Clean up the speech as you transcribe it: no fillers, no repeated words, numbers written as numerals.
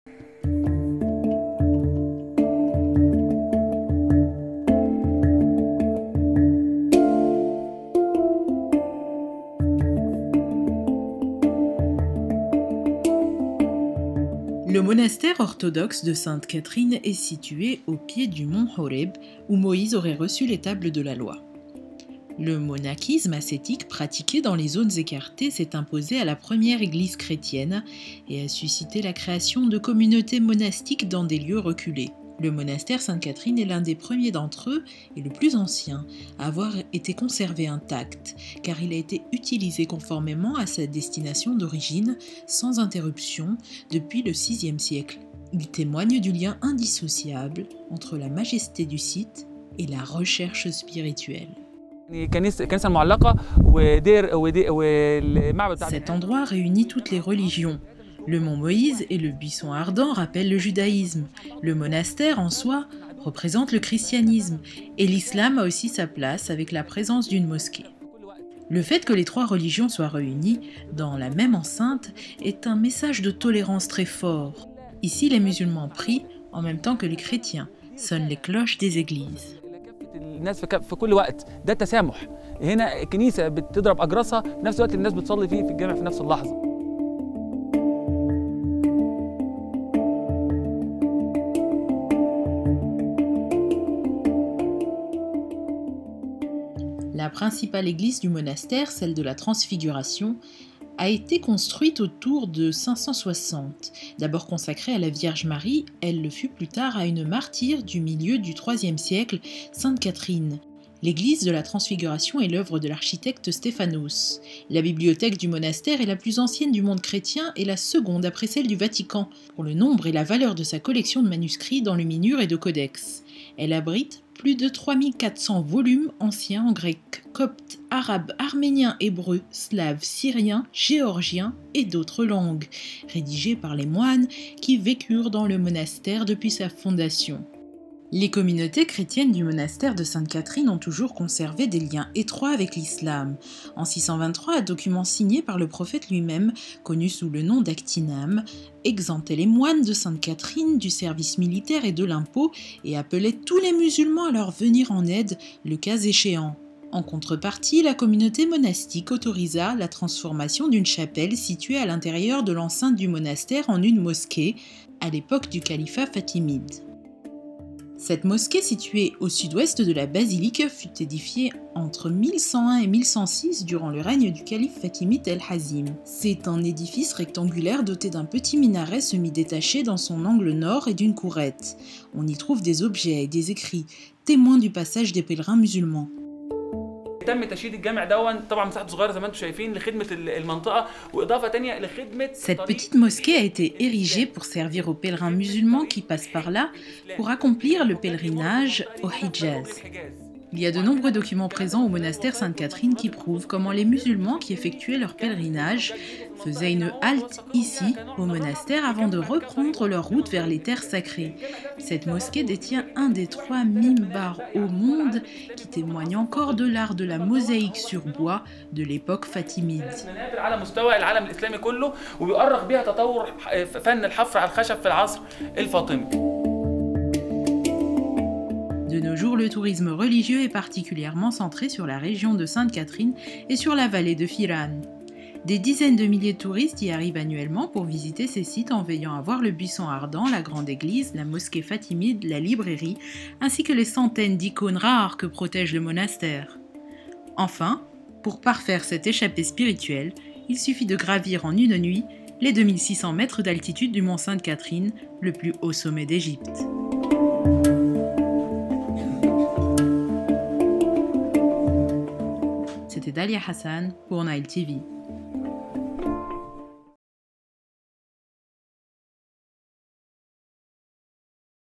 Le monastère orthodoxe de Sainte Catherine est situé au pied du mont Horeb, où Moïse aurait reçu les tables de la loi. Le monachisme ascétique pratiqué dans les zones écartées s'est imposé à la première église chrétienne et a suscité la création de communautés monastiques dans des lieux reculés. Le monastère Sainte-Catherine est l'un des premiers d'entre eux et le plus ancien à avoir été conservé intact, car il a été utilisé conformément à sa destination d'origine, sans interruption, depuis le VIe siècle. Il témoigne du lien indissociable entre la majesté du site et la recherche spirituelle. Cet endroit réunit toutes les religions. Le mont Moïse et le buisson ardent rappellent le judaïsme. Le monastère en soi représente le christianisme et l'islam a aussi sa place avec la présence d'une mosquée. Le fait que les trois religions soient réunies dans la même enceinte est un message de tolérance très fort. Ici, les musulmans prient en même temps que les chrétiens, sonnent les cloches des églises. La principale église du monastère, celle de la Transfiguration, a été construite autour de 560. D'abord consacrée à la Vierge Marie, elle le fut plus tard à une martyre du milieu du IIIe siècle, Sainte Catherine. L'église de la Transfiguration est l'œuvre de l'architecte Stéphanos. La bibliothèque du monastère est la plus ancienne du monde chrétien et la seconde après celle du Vatican, pour le nombre et la valeur de sa collection de manuscrits d'enluminures et de codex. Elle abrite plus de 3400 volumes anciens en grec, copte, arabe, arménien, hébreu, slave, syrien, géorgien et d'autres langues, rédigés par les moines qui vécurent dans le monastère depuis sa fondation. Les communautés chrétiennes du monastère de Sainte-Catherine ont toujours conservé des liens étroits avec l'islam. En 623, un document signé par le prophète lui-même, connu sous le nom d'Actinam, exemptait les moines de Sainte-Catherine du service militaire et de l'impôt et appelait tous les musulmans à leur venir en aide, le cas échéant. En contrepartie, la communauté monastique autorisa la transformation d'une chapelle située à l'intérieur de l'enceinte du monastère en une mosquée, à l'époque du califat fatimide. Cette mosquée située au sud-ouest de la basilique fut édifiée entre 1101 et 1106 durant le règne du calife fatimide El-Hazim. C'est un édifice rectangulaire doté d'un petit minaret semi-détaché dans son angle nord et d'une courette. On y trouve des objets et des écrits, témoins du passage des pèlerins musulmans. Cette petite mosquée a été érigée pour servir aux pèlerins musulmans qui passent par là pour accomplir le pèlerinage au Hijaz. Il y a de nombreux documents présents au monastère Sainte-Catherine qui prouvent comment les musulmans qui effectuaient leur pèlerinage faisaient une halte ici, au monastère, avant de reprendre leur route vers les terres sacrées. Cette mosquée détient un des 3 minbars au monde qui témoignent encore de l'art de la mosaïque sur bois de l'époque fatimide. De nos jours, le tourisme religieux est particulièrement centré sur la région de Sainte-Catherine et sur la vallée de Firan. Des dizaines de milliers de touristes y arrivent annuellement pour visiter ces sites en veillant à voir le buisson ardent, la grande église, la mosquée fatimide, la librairie, ainsi que les centaines d'icônes rares que protège le monastère. Enfin, pour parfaire cette échappée spirituelle, il suffit de gravir en une nuit les 2600 mètres d'altitude du mont Sainte-Catherine, le plus haut sommet d'Égypte. C'était Dalia Hassan pour Nile TV.